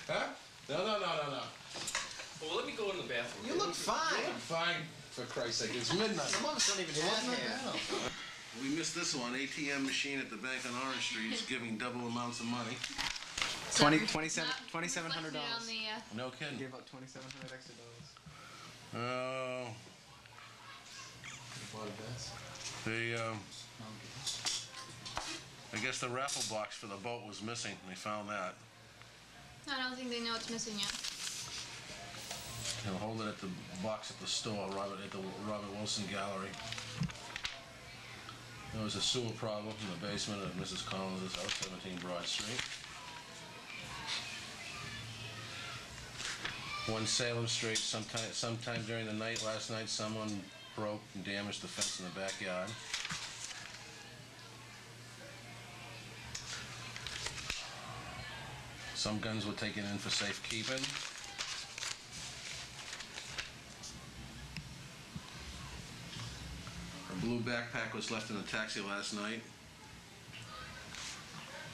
Huh? No. Well, let me go in the bathroom. You look fine. You look fine, for Christ's sake. It's midnight. Some of us don't even have hair. We missed this one. ATM machine at the bank on Orange Street is giving double amounts of money. $2,700. No kidding. Gave out $2,700 extra dollars. Oh. I guess the raffle box for the boat was missing. They found that. I don't think they know it's missing yet. They'll hold it at the box at the store, at the Robert Wilson Gallery. There was a sewer problem in the basement of Mrs. Collins' house, 17 Broad Street. 1 Salem Street, sometime during the night last night, someone broke and damaged the fence in the backyard. Some guns were taken in for safekeeping. A blue backpack was left in a taxi last night,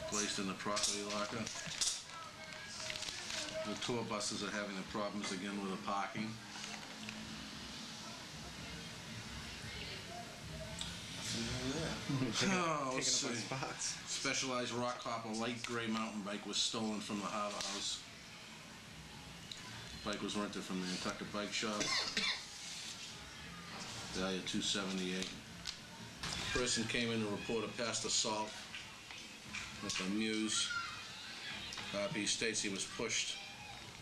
placed in the property locker. The tour buses are having the problems again with the parking. Oh, let's see. Specialized rock hopper light gray mountain bike was stolen from the Harbor House. Bike was rented from the Nantucket Bike Shop. Value $278. Person came in to report a past assault at the Muse. He states he was pushed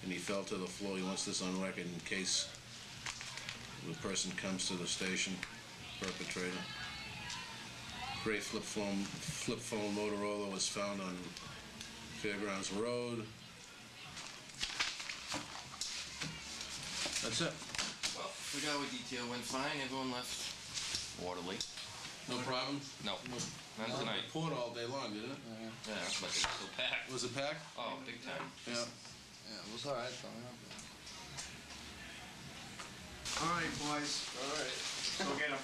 and he fell to the floor. He wants this on record in case the person comes to the station, perpetrator. Gray flip phone Motorola was found on Fairgrounds Road. That's it. Well, the guy with detail went fine. Everyone left orderly. No problem? No. Not tonight. Poured all day long, didn't it? Yeah, but it was still packed. Was it packed? Oh, big time. Yeah. Yeah, it was all right, though. All right, boys. All right. Go get them.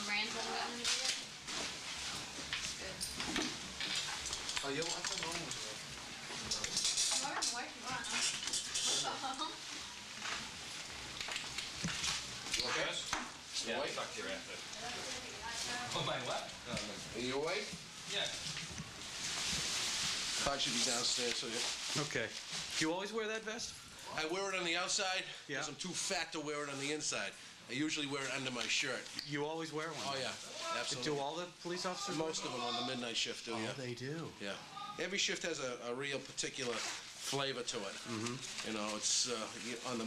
Rand's hasn't gotten it yet? Good. Oh, you want the moment? More than what you want, huh? You okay? Yeah, I'll talk to you after. Oh, my what? Are you awake? Yeah. Todd should be downstairs, so you... Okay. Do you always wear that vest? I wear it on the outside Yeah. because I'm too fat to wear it on the inside. I usually wear it under my shirt. You always wear one? Oh, yeah. Absolutely. Do all the police officers? Most of them on the midnight shift do, yeah. Oh, they do? Yeah. Every shift has a real particular flavor to it. You know, it's on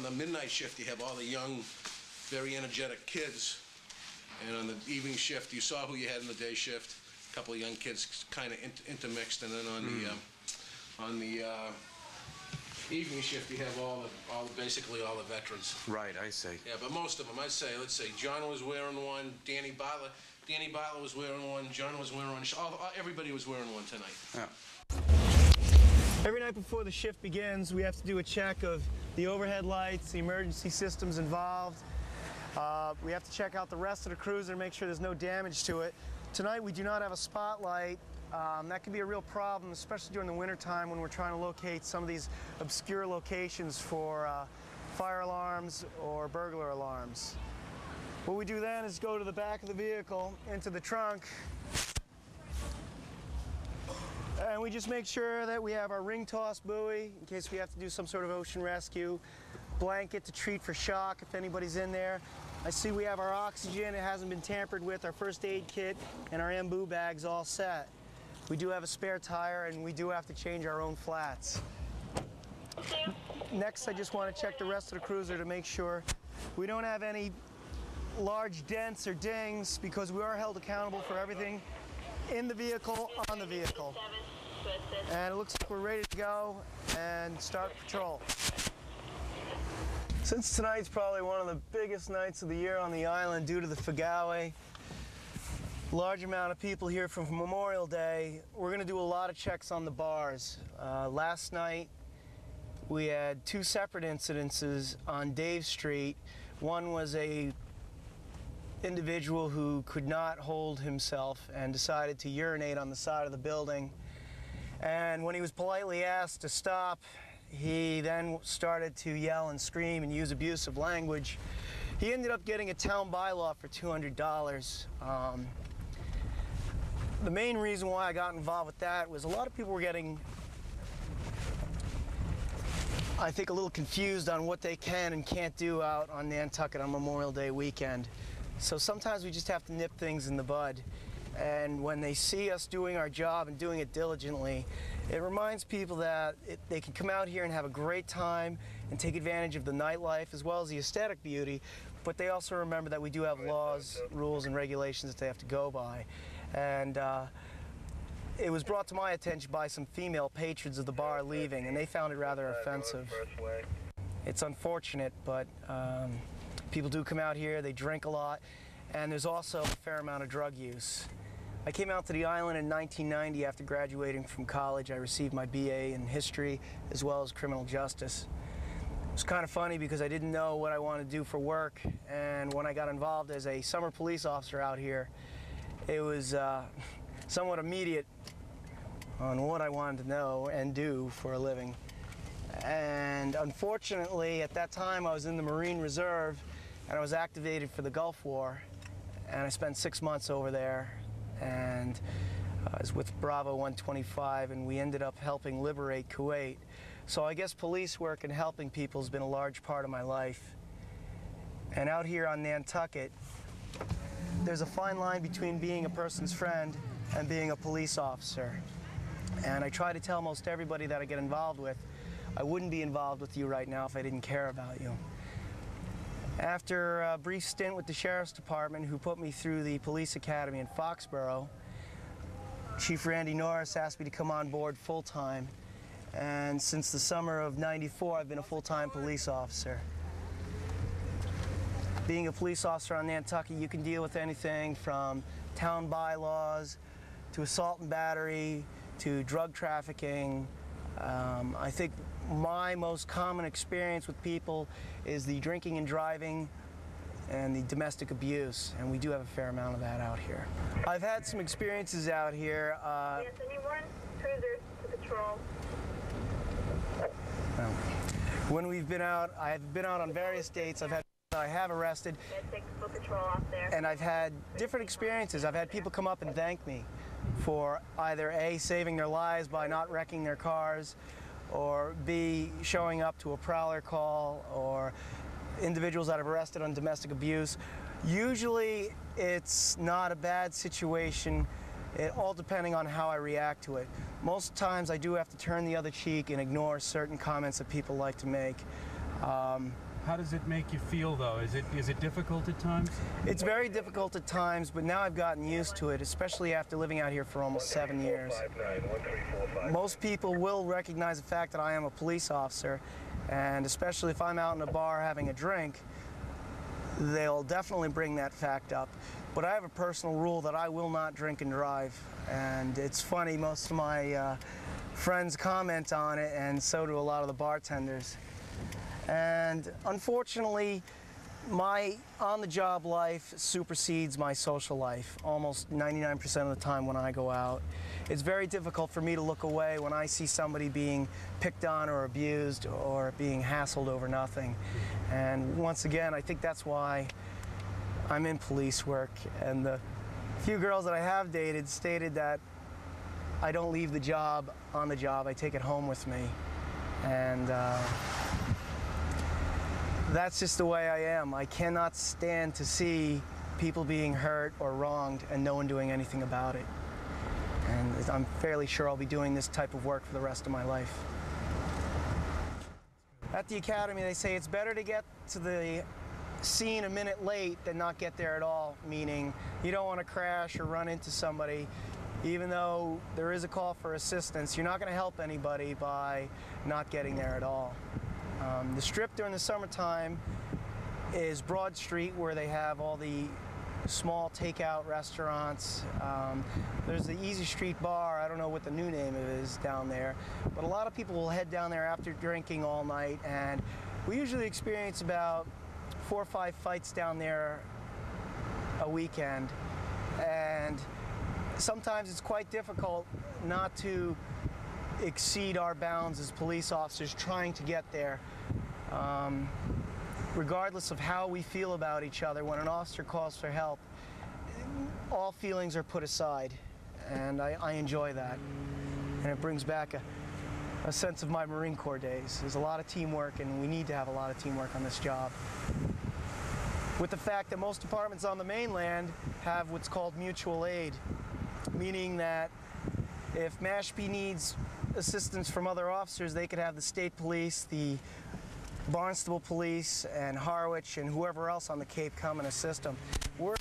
the midnight shift you have all the young, very energetic kids, and on the evening shift you saw who you had in the day shift. A couple of young kids kind of intermixed, and then on the evening shift you have basically all the veterans. Right, I see. Yeah, but most of them, I'd say, let's say, John was wearing one, Danny Bartlett was wearing one, John was wearing one, everybody was wearing one tonight. Yeah. Every night before the shift begins, we have to do a check of the overhead lights, the emergency systems involved. We have to check out the rest of the cruiser to make sure there's no damage to it. Tonight we do not have a spotlight. That can be a real problem, especially during the winter time when we're trying to locate some of these obscure locations for fire alarms or burglar alarms. What we do then is go to the back of the vehicle, into the trunk, and we just make sure that we have our ring toss buoy in case we have to do some sort of ocean rescue, blanket to treat for shock if anybody's in there. I see we have our oxygen, it hasn't been tampered with, our first aid kit, and our MBU bags all set. We do have a spare tire, and we do have to change our own flats. Next, I just want to check the rest of the cruiser to make sure we don't have any large dents or dings, because we are held accountable for everything in the vehicle, on the vehicle. And it looks like we're ready to go and start patrol. Since tonight's probably one of the biggest nights of the year on the island due to the Fagawe, large amount of people here from Memorial Day, we're going to do a lot of checks on the bars. Last night we had 2 separate incidences on Dave Street. One was a individual who could not hold himself and decided to urinate on the side of the building. And when he was politely asked to stop, he then started to yell and scream and use abusive language. He ended up getting a town bylaw for $200. The main reason why I got involved with that was a lot of people were getting, I think, a little confused on what they can and can't do out on Nantucket on Memorial Day weekend. So sometimes we just have to nip things in the bud. And when they see us doing our job and doing it diligently, it reminds people that they can come out here and have a great time and take advantage of the nightlife as well as the aesthetic beauty, but they also remember that we do have laws, rules, and regulations that they have to go by. And it was brought to my attention by some female patrons of the bar leaving, and they found it rather offensive. It's unfortunate, but people do come out here, they drink a lot, and there's also a fair amount of drug use. I came out to the island in 1990 after graduating from college. I received my BA in history as well as criminal justice. It was kind of funny because I didn't know what I wanted to do for work, and when I got involved as a summer police officer out here, it was somewhat immediate on what I wanted to know and do for a living. And unfortunately, at that time, I was in the Marine Reserve, and I was activated for the Gulf War, and I spent 6 months over there. And I was with Bravo 125, and we ended up helping liberate Kuwait. So I guess police work and helping people has been a large part of my life. And out here on Nantucket, there's a fine line between being a person's friend and being a police officer. And I try to tell most everybody that I get involved with, I wouldn't be involved with you right now if I didn't care about you. After a brief stint with the Sheriff's Department, who put me through the police academy in Foxborough, Chief Randy Norris asked me to come on board full-time. And since the summer of '94, I've been a full-time police officer. Being a police officer on Nantucket, you can deal with anything from town bylaws to assault and battery to drug trafficking. I think my most common experience with people is the drinking and driving and the domestic abuse, and we do have a fair amount of that out here. I've had some experiences out here. Yes, anyone? Cruisers to patrol. When we've been out, I've been out on various dates. I have arrested, Take the foot patrol off there. and I've had different experiences. I've had people come up and thank me for either A, saving their lives by not wrecking their cars, or B, showing up to a prowler call, or individuals that have arrested on domestic abuse. Usually it's not a bad situation, all depending on how I react to it. Most times I do have to turn the other cheek and ignore certain comments that people like to make. How does it make you feel, though? Is it difficult at times? It's very difficult at times, but now I've gotten used to it, especially after living out here for almost 7 years. Most people will recognize the fact that I am a police officer, and especially if I'm out in a bar having a drink, they'll definitely bring that fact up. But I have a personal rule that I will not drink and drive, and it's funny, most of my friends comment on it, and so do a lot of the bartenders. And unfortunately, my on-the-job life supersedes my social life almost 99% of the time when I go out. It's very difficult for me to look away when I see somebody being picked on or abused or being hassled over nothing. And once again, I think that's why I'm in police work. And the few girls that I have dated stated that I don't leave the job on the job, I take it home with me. And that's just the way I am. I cannot stand to see people being hurt or wronged and no one doing anything about it. And I'm fairly sure I'll be doing this type of work for the rest of my life. At the academy, they say it's better to get to the scene a minute late than not get there at all, meaning you don't want to crash or run into somebody. Even though there is a call for assistance, you're not going to help anybody by not getting there at all. The Strip during the summertime is Broad Street, where they have all the small takeout restaurants. There's the Easy Street Bar, I don't know what the new name of it is down there, but a lot of people will head down there after drinking all night, and we usually experience about 4 or 5 fights down there a weekend. And sometimes it's quite difficult not to exceed our bounds as police officers trying to get there. Regardless of how we feel about each other, when an officer calls for help, all feelings are put aside, and I enjoy that. And it brings back a sense of my Marine Corps days. There's a lot of teamwork, and we need to have a lot of teamwork on this job. With the fact that most departments on the mainland have what's called mutual aid, meaning that if Mashpee needs assistance from other officers, they could have the state police, the Barnstable police, and Harwich, and whoever else on the Cape come and assist them. We're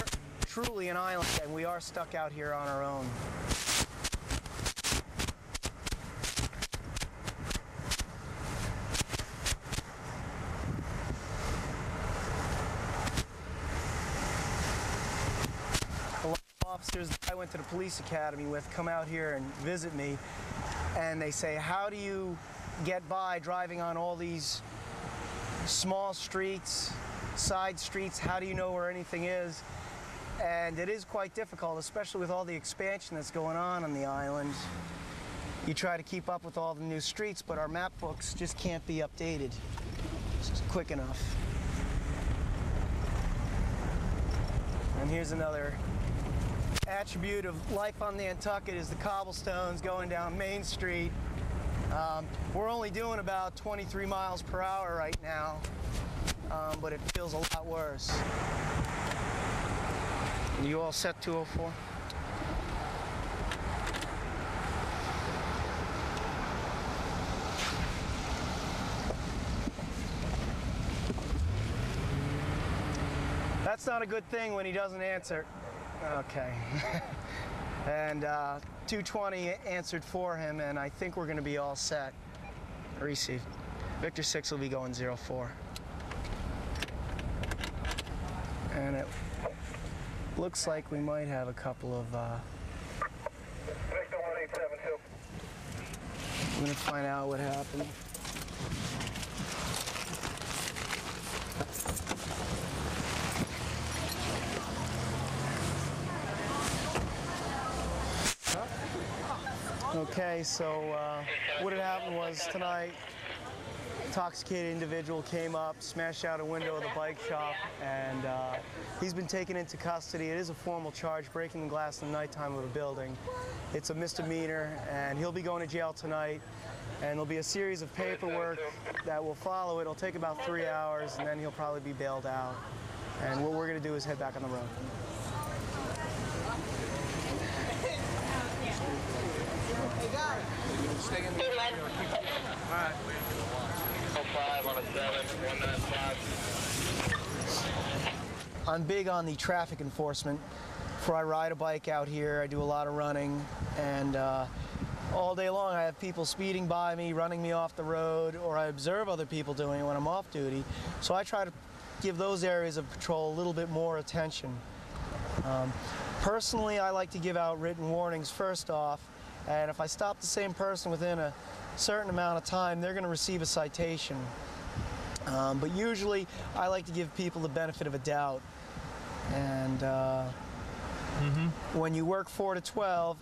truly an island, and we are stuck out here on our own. A lot of officers that I went to the police academy with come out here and visit me, and they say, how do you get by driving on all these small streets, side streets? How do you know where anything is? And it is quite difficult, especially with all the expansion that's going on the island. You try to keep up with all the new streets, but our map books just can't be updated quick enough. And here's another attribute of life on Nantucket is the cobblestones going down Main Street. We're only doing about 23 miles per hour right now, but it feels a lot worse. You all set 204? That's not a good thing when he doesn't answer. Okay. And 220 answered for him, and I think we're going to be all set. Received. Victor 6 will be going 04. And it looks like we might have a couple of... Victor 1872. I'm going to find out what happened. Okay, so what had happened was tonight, intoxicated individual came up, smashed out a window of the bike shop, and he's been taken into custody. It is a formal charge, breaking the glass in the nighttime of a building. It's a misdemeanor, and he'll be going to jail tonight. And there'll be a series of paperwork that will follow it. It'll take about 3 hours, and then he'll probably be bailed out. And what we're going to do is head back on the road. Stay in the All right. 05 on a 7, 195. I'm big on the traffic enforcement. Before I ride a bike out here, I do a lot of running, and all day long I have people speeding by me, running me off the road, or I observe other people doing it when I'm off duty. So I try to give those areas of patrol a little bit more attention. Personally, I like to give out written warnings first off, and if I stop the same person within a certain amount of time, they're going to receive a citation. But usually, I like to give people the benefit of a doubt. And when you work 4 to 12,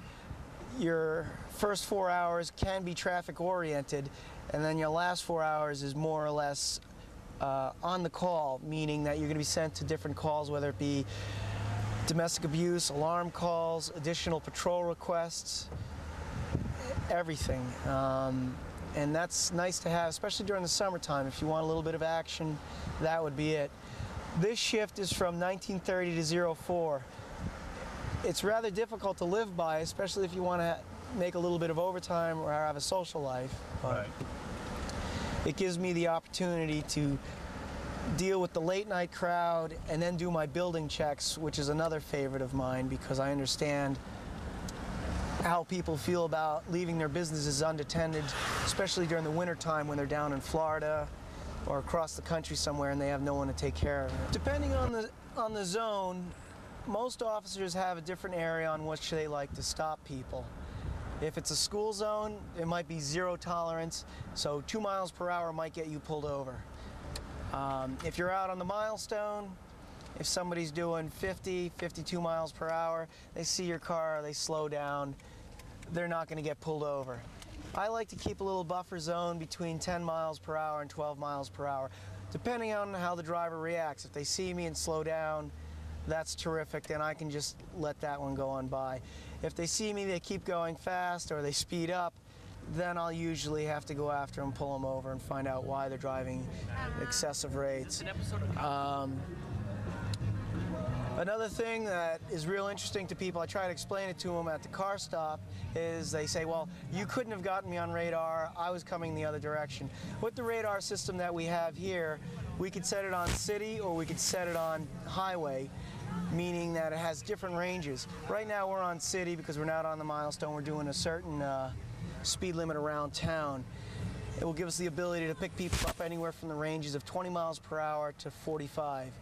your first 4 hours can be traffic oriented, and then your last 4 hours is more or less on the call, meaning that you're going to be sent to different calls, whether it be domestic abuse, alarm calls, additional patrol requests, everything. And that's nice to have, especially during the summertime. If you want a little bit of action, that would be it. This shift is from 1930 to 04. It's rather difficult to live by, especially if you want to make a little bit of overtime or have a social life. But it gives me the opportunity to deal with the late night crowd and then do my building checks, which is another favorite of mine, because I understand how people feel about leaving their businesses unattended, especially during the winter time when they're down in Florida or across the country somewhere and they have no one to take care of it. Depending on the zone, most officers have a different area on which they like to stop people. If it's a school zone, it might be 0 tolerance, so 2 miles per hour might get you pulled over. If you're out on the milestone, if somebody's doing 50, 52 miles per hour, they see your car, they slow down, they're not going to get pulled over. I like to keep a little buffer zone between 10 miles per hour and 12 miles per hour, depending on how the driver reacts. If they see me and slow down, that's terrific, then I can just let that one go on by. If they see me, they keep going fast, or they speed up, then I'll usually have to go after them, pull them over, and find out why they're driving excessive rates. Another thing that is real interesting to people, I try to explain it to them at the car stop, is they say, well, you couldn't have gotten me on radar, I was coming the other direction. With the radar system that we have here, we could set it on city or we could set it on highway, meaning that it has different ranges. Right now we're on city because we're not on the milestone, we're doing a certain speed limit around town. It will give us the ability to pick people up anywhere from the ranges of 20 miles per hour to 45.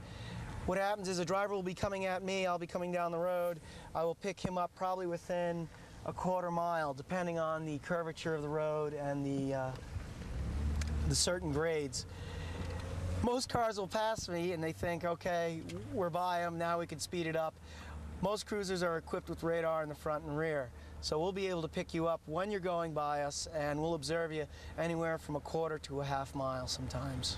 What happens is a driver will be coming at me, I'll be coming down the road, I will pick him up probably within a quarter mile, depending on the curvature of the road and the certain grades. Most cars will pass me and they think, okay, we're by them, now we can speed it up. Most cruisers are equipped with radar in the front and rear, so we'll be able to pick you up when you're going by us, and we'll observe you anywhere from a quarter to a half mile sometimes.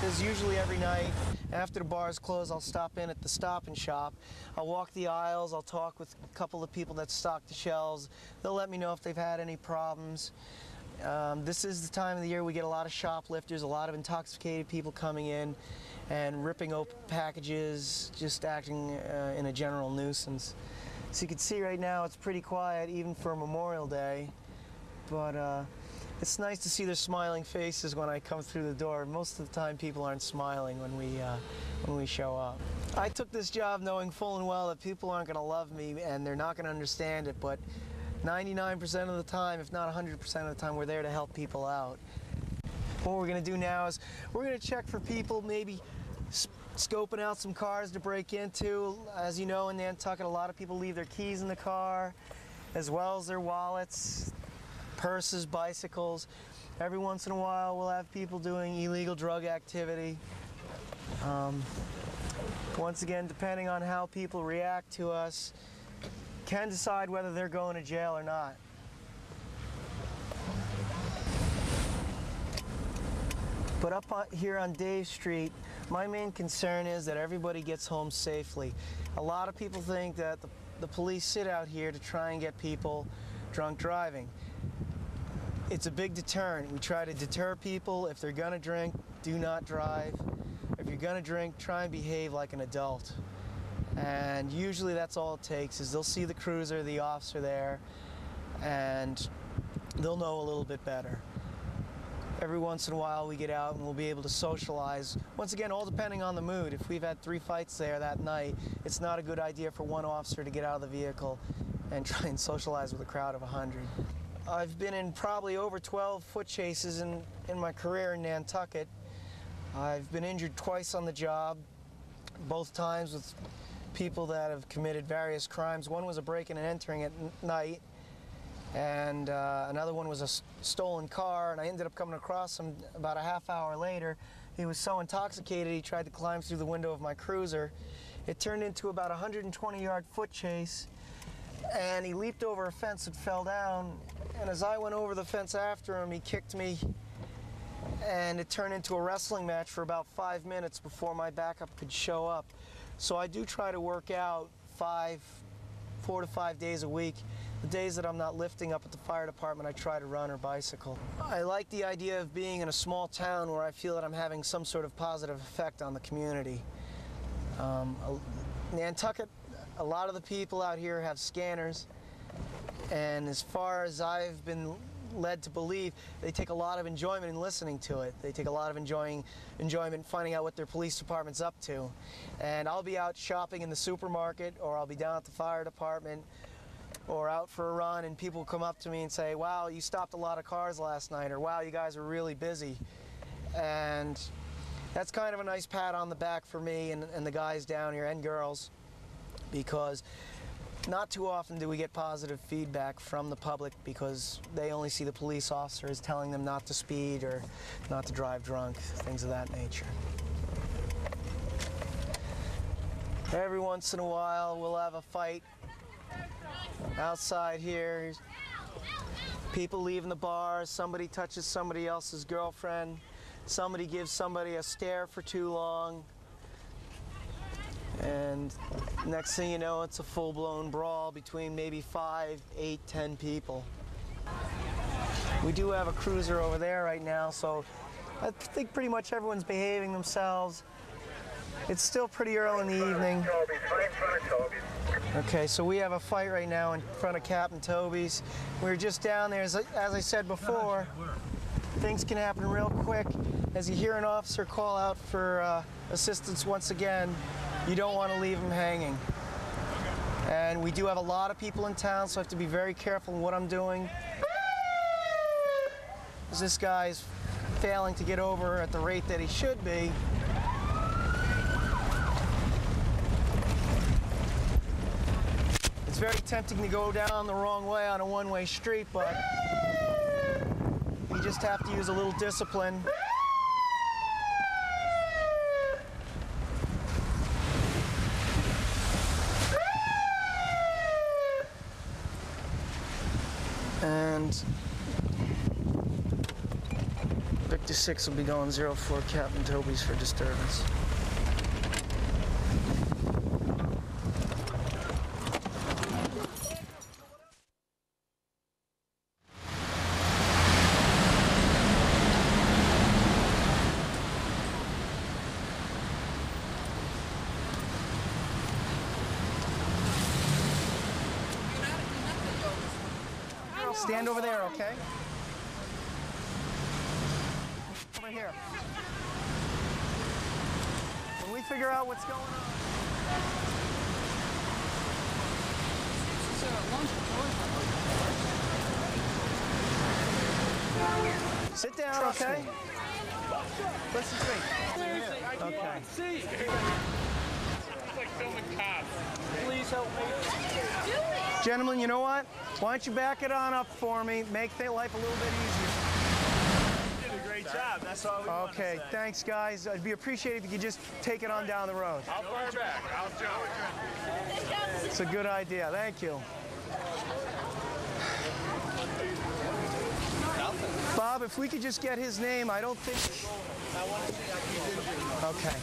Because usually every night after the bars close, I'll stop in at the Stop and Shop. I'll walk the aisles, I'll talk with a couple of people that stock the shelves. They'll let me know if they've had any problems. This is the time of the year we get a lot of shoplifters, a lot of intoxicated people coming in and ripping open packages, just acting in a general nuisance. So you can see right now it's pretty quiet even for Memorial Day, but it's nice to see their smiling faces when I come through the door. Most of the time people aren't smiling when we show up. I took this job knowing full and well that people aren't going to love me and they're not going to understand it, but 99% of the time, if not 100% of the time, we're there to help people out. What we're going to do now is we're going to check for people maybe scoping out some cars to break into. As you know, in Nantucket, a lot of people leave their keys in the car, as well as their wallets, purses, bicycles. Every once in a while, we'll have people doing illegal drug activity. Once again, depending on how people react to us, can decide whether they're going to jail or not. But up here on Dave Street, my main concern is that everybody gets home safely. A lot of people think that the police sit out here to try and get people drunk driving. It's a big deterrent. We try to deter people. If they're gonna drink, do not drive. If you're gonna drink, try and behave like an adult. And usually that's all it takes, is they'll see the cruiser, the officer there, and they'll know a little bit better. Every once in a while we get out and we'll be able to socialize. Once again, all depending on the mood. If we've had 3 fights there that night, it's not a good idea for one officer to get out of the vehicle and try and socialize with a crowd of 100. I've been in probably over 12 foot chases in my career in Nantucket. I've been injured twice on the job, both times with people that have committed various crimes. One was a breaking and entering at night, and another one was a stolen car, and I ended up coming across him about a half hour later. He was so intoxicated he tried to climb through the window of my cruiser. It turned into about a 120-yard foot chase, and he leaped over a fence and fell down, and as I went over the fence after him, he kicked me, and it turned into a wrestling match for about 5 minutes before my backup could show up. So I do try to work out 4 to 5 days a week. The days that I'm not lifting up at the fire department, I try to run or bicycle. I like the idea of being in a small town where I feel that I'm having some sort of positive effect on the community. Nantucket, a lot of the people out here have scanners, and as far as I've been led to believe, they take a lot of enjoyment in listening to it. They take a lot of enjoyment in finding out what their police department's up to. And I'll be out shopping in the supermarket, or I'll be down at the fire department, or out for a run, and people come up to me and say, wow, you stopped a lot of cars last night, or wow, you guys are really busy. And that's kind of a nice pat on the back for me and the guys down here, and girls, because not too often do we get positive feedback from the public, because they only see the police officers telling them not to speed or not to drive drunk, things of that nature. Every once in a while we'll have a fight outside here. People leaving the bar, somebody touches somebody else's girlfriend, somebody gives somebody a stare for too long, and next thing you know, it's a full-blown brawl between maybe 5, 8, 10 people. We do have a cruiser over there right now, so I think pretty much everyone's behaving themselves. It's still pretty early in the evening. Okay, so we have a fight right now in front of Captain Toby's. We were just down there. As I said before, things can happen real quick. As you hear an officer call out for assistance once again, you don't want to leave him hanging. And we do have a lot of people in town, so I have to be very careful in what I'm doing. Because this guy's failing to get over at the rate that he should be. It's very tempting to go down the wrong way on a one-way street, but you just have to use a little discipline. And Victor 6 will be going 04 Captain Toby's for disturbance. Stand over there, okay? Over here. When we figure out what's going on. Sit down, okay? Listen to me. Okay. It's like filming cops. Please help me. Gentlemen, you know what? Why don't you back it on up for me? Make life a little bit easier. You did a great job. That's all we want to Okay, say. thanks, guys. I'd be appreciated if you could just take it on down the road. How far back? I'll jump. It's a good idea. Thank you. Bob, if we could just get his name, I don't think... Okay.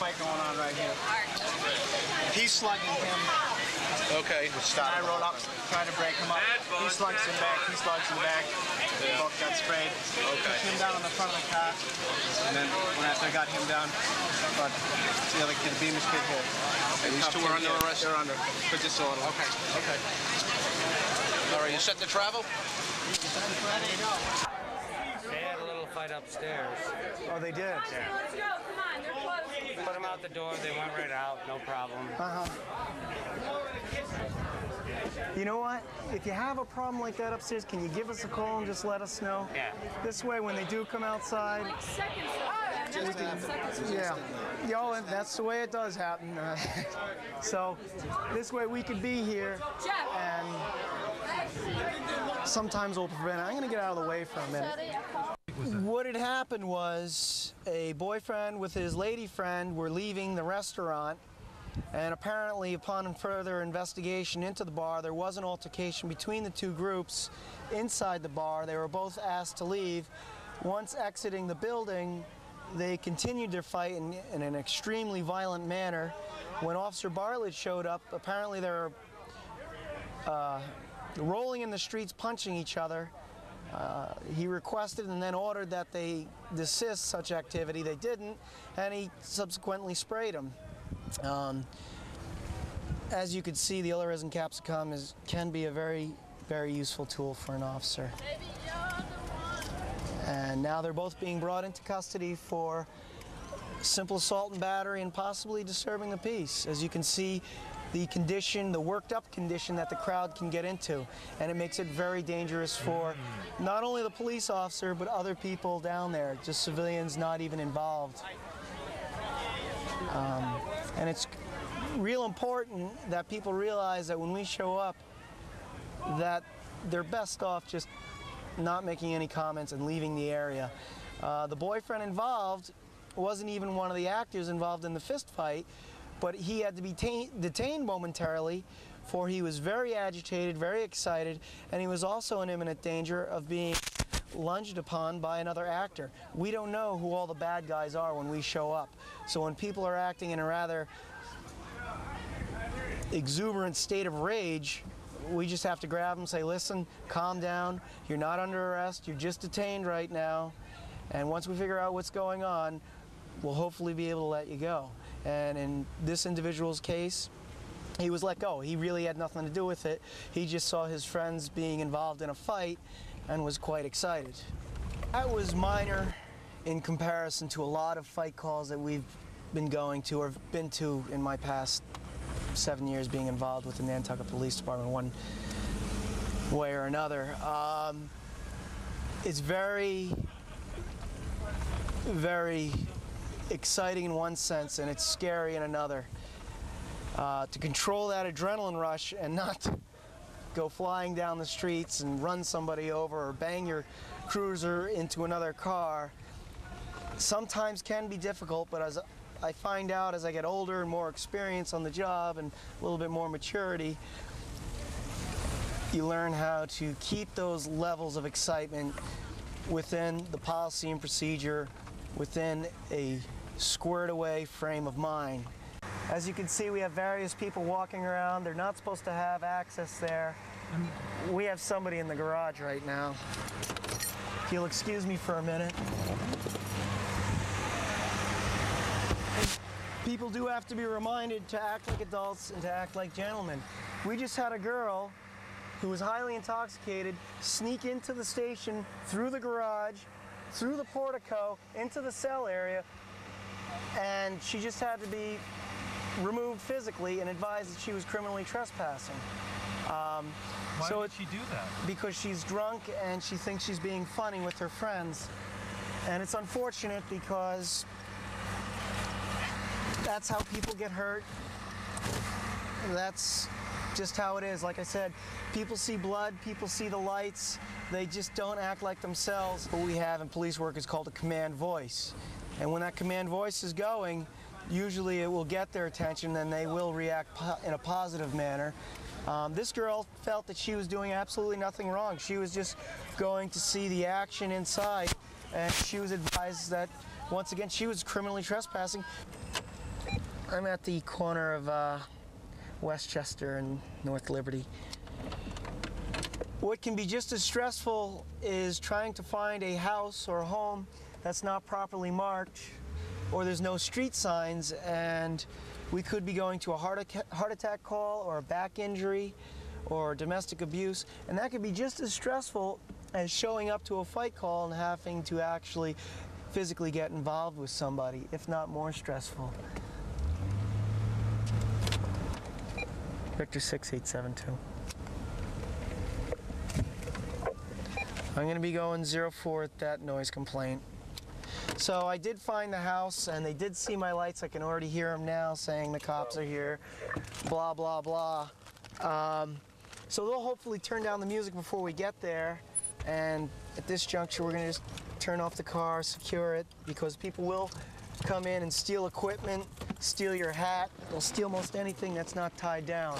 Fight going on right here. He's slugging him. Okay. I roll up, try to break him up. He slugs him back. He slugs him back. They both got sprayed. Okay. Took him down on the front of the car, and then when after I got him down, but the other kid, Beamish kid here. These two are under arrest? They're under for disorder. Okay. Okay. All right, you set to travel? They had a little fight upstairs. Oh, they did? Yeah. Let's go, come on, they're close. Put them out the door, they went right out, no problem. You know what? If you have a problem like that upstairs, can you give us a call and just let us know? Yeah. This way, when they do come outside... Like seconds. Yeah. Yo, and that's the way it does happen. So, this way we could be here, and sometimes we'll prevent it. I'm going to get out of the way for a minute. What had happened was a boyfriend with his lady friend were leaving the restaurant, and apparently upon further investigation into the bar, there was an altercation between the two groups inside the bar. They were both asked to leave. Once exiting the building, they continued their fight in an extremely violent manner. When Officer Bartlett showed up, apparently they were rolling in the streets, punching each other. He requested and then ordered that they desist such activity. They didn't, and he subsequently sprayed them. As you can see, the yellow resin capsicum can be a very, very useful tool for an officer. And now they're both being brought into custody for simple assault and battery and possibly disturbing the peace. As you can see, the condition, the worked up condition that the crowd can get into. And it makes it very dangerous for not only the police officer, but other people down there, just civilians not even involved. And it's real important that people realize that when we show up, that they're best off just not making any comments and leaving the area. The boyfriend involved wasn't even one of the actors involved in the fist fight, but he had to be detained momentarily, for he was very agitated, very excited, and he was also in imminent danger of being lunged upon by another actor. We don't know who all the bad guys are when we show up. So when people are acting in a rather exuberant state of rage, we just have to grab them and say, listen, calm down, you're not under arrest, you're just detained right now, and once we figure out what's going on, we'll hopefully be able to let you go. And in this individual's case, he was let go. He really had nothing to do with it. He just saw his friends being involved in a fight and was quite excited. That was minor in comparison to a lot of fight calls that we've been going to or been to in my past 7 years being involved with the Nantucket Police Department one way or another. It's very, very exciting in one sense, and it's scary in another. To control that adrenaline rush and not go flying down the streets and run somebody over or bang your cruiser into another car sometimes can be difficult, but as I find out as I get older and more experience on the job and a little bit more maturity, you learn how to keep those levels of excitement within the policy and procedure, within a squared away frame of mind. As you can see, we have various people walking around. They're not supposed to have access there. We have somebody in the garage right now. If you'll excuse me for a minute. People do have to be reminded to act like adults and to act like gentlemen. We just had a girl who was highly intoxicated sneak into the station through the garage, through the portico, into the cell area, and she just had to be removed physically and advised that she was criminally trespassing. Why did she do that? Because she's drunk and she thinks she's being funny with her friends. And it's unfortunate because that's how people get hurt. That's just how it is. Like I said, people see blood, people see the lights, they just don't act like themselves. What we have in police work is called a command voice. And when that command voice is going, usually it will get their attention and they will react in a positive manner. This girl felt that she was doing absolutely nothing wrong. She was just going to see the action inside, and she was advised that, once again, she was criminally trespassing. I'm at the corner of Westchester and North Liberty. What can be just as stressful is trying to find a house or a home that's not properly marked, or there's no street signs, and we could be going to a heart attack call or a back injury or domestic abuse, and that could be just as stressful as showing up to a fight call and having to actually physically get involved with somebody, if not more stressful. Victor 6872. I'm going to be going 04 at that noise complaint. So I did find the house, and they did see my lights. I can already hear them now saying the cops are here, blah, blah, blah. So they'll hopefully turn down the music before we get there. And at this juncture, we're going to just turn off the car, secure it, because people will come in and steal equipment, steal your hat. They'll steal most anything that's not tied down.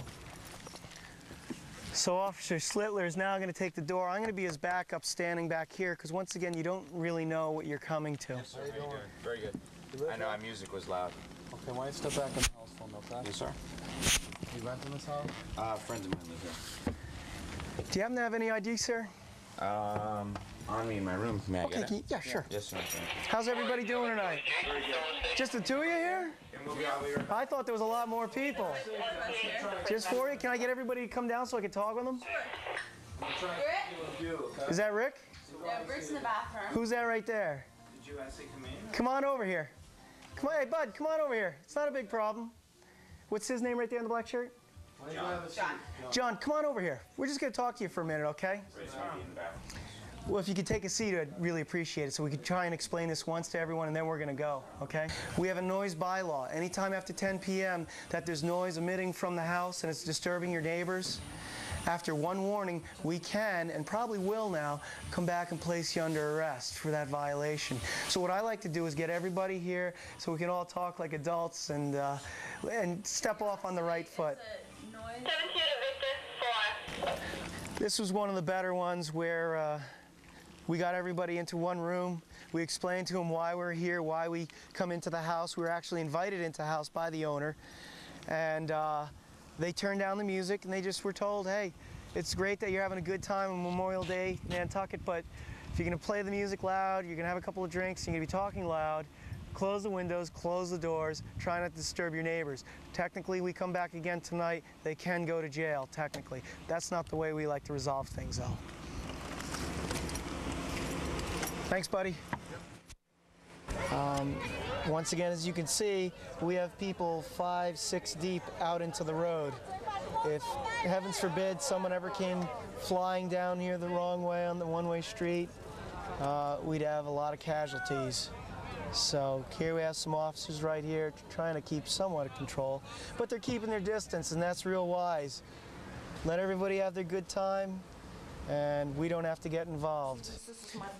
So Officer Slittler is now going to take the door. I'm going to be his backup standing back here because, once again, you don't really know what you're coming to. Yes, sir. How you doing? Very good. I know our music was loud. Okay, why don't you step back in the house for me, okay? Yes, sir. You renting this house? Friends of mine live here. Do you happen to have any ID, sir? On me in my room. May I get it? Yeah, sure. Yes, sir. How's everybody doing tonight? Just the two of you here? I thought there was a lot more people. Just for you? Can I get everybody to come down so I can talk with them? Rick? Is that Rick? Yeah, Rick's in the bathroom. Who's that right there? Did you actually come in? Come on over here. Come on, hey, bud, come on over here. It's not a big problem. What's his name right there in the black shirt? John. John, come on over here. We're just going to talk to you for a minute, okay? Well, if you could take a seat, I'd really appreciate it. So we could try and explain this once to everyone, and then we're going to go, okay? We have a noise bylaw. Anytime after 10 p.m. that there's noise emitting from the house and it's disturbing your neighbors, after one warning, we can, and probably will now, come back and place you under arrest for that violation. So what I like to do is get everybody here so we can all talk like adults and step off on the right foot. 17 to Victor 4. This was one of the better ones where we got everybody into one room. We explained to them why we're here, why we come into the house. We were actually invited into the house by the owner. And they turned down the music and they just were told, hey, it's great that you're having a good time on Memorial Day, Nantucket, but if you're going to play the music loud, you're going to have a couple of drinks, you're going to be talking loud, close the windows, close the doors, try not to disturb your neighbors. Technically, we come back again tonight, they can go to jail, technically. That's not the way we like to resolve things, though. Thanks, buddy. Once again, as you can see, we have people 5, 6 deep out into the road. If, heavens forbid, someone ever came flying down here the wrong way on the one-way street, we'd have a lot of casualties. So here we have some officers right here trying to keep somewhat of control, but they're keeping their distance, and that's real wise. Let everybody have their good time, and we don't have to get involved.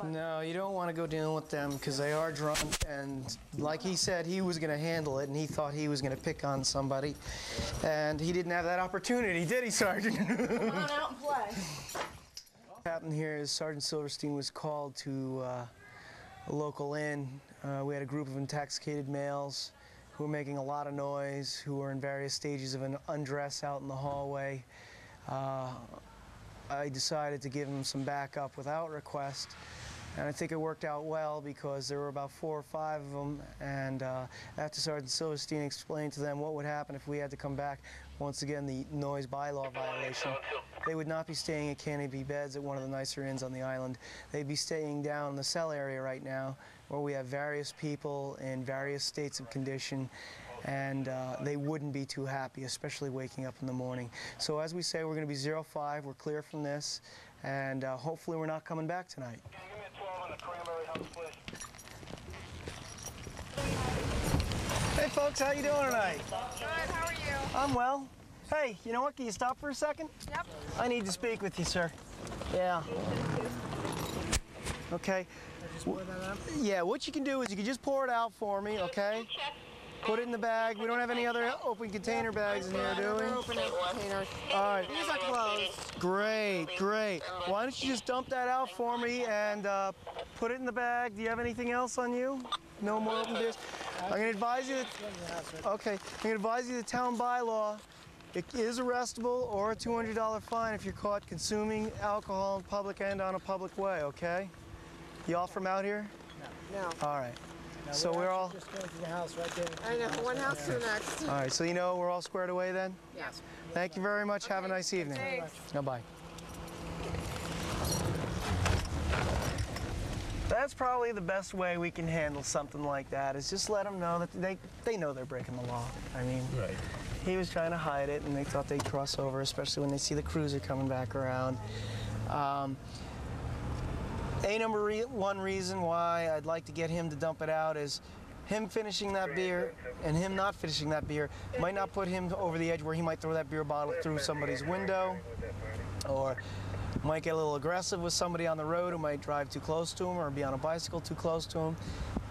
No, you don't want to go dealing with them because they are drunk, and like he said, he was going to handle it, and he thought he was going to pick on somebody, and he didn't have that opportunity, did he, Sergeant? Come on out and play. What happened here is Sergeant Silverstein was called to a local inn. We had a group of intoxicated males who were making a lot of noise, who were in various stages of an undress out in the hallway. I decided to give them some backup without request, and I think it worked out well because there were about 4 or 5 of them, and after Sergeant Silverstein explained to them what would happen if we had to come back, once again the noise bylaw violation, they would not be staying at canopy beds at one of the nicer inns on the island. They'd be staying down in the cell area right now where we have various people in various states of condition, and they wouldn't be too happy, especially waking up in the morning. So as we say, we're going to be 0-5, we're clear from this, and hopefully we're not coming back tonight. Can you give me a 12 on the cranberry house, please? Hey folks, how you doing tonight? Good, how are you? I'm well. Hey, you know what, can you stop for a second? Yep. I need to speak with you, sir. Yeah. Okay. Yeah, what you can do is you can just pour it out for me, okay? Put it in the bag. We don't have any other open container bags in here, do we? Open containers. All right. These are closed. Great, great. Why don't you just dump that out for me and put it in the bag? Do you have anything else on you? No more open beers? I'm going to advise you that, okay, I'm going to advise you the town bylaw. It is arrestable or a $200 fine if you're caught consuming alcohol in public and on a public way, okay? You all from out here? No. All right. So we're all... Just going to the house right there. I know, one house to the next. All right, so you know we're all squared away then? Yes. Thank you very much. Have a nice evening. Thanks. Bye-bye. That's probably the best way we can handle something like that, is just let them know that they know they're breaking the law. I mean, Right. he was trying to hide it, and they thought they'd cross over, especially when they see the cruiser coming back around. One reason why I'd like to get him to dump it out is him finishing that beer and him not finishing that beer might not put him over the edge where he might throw that beer bottle through somebody's window, or might get a little aggressive with somebody on the road who might drive too close to him or be on a bicycle too close to him.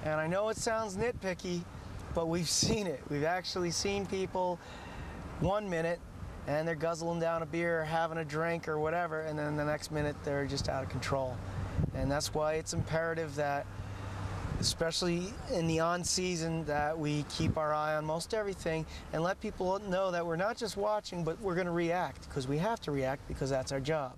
And I know it sounds nitpicky, but we've seen it. We've actually seen people 1 minute and they're guzzling down a beer or having a drink or whatever, and then the next minute they're just out of control. And that's why it's imperative that, especially in the on-season, that we keep our eye on most everything and let people know that we're not just watching, but we're going to react, because we have to react because that's our job.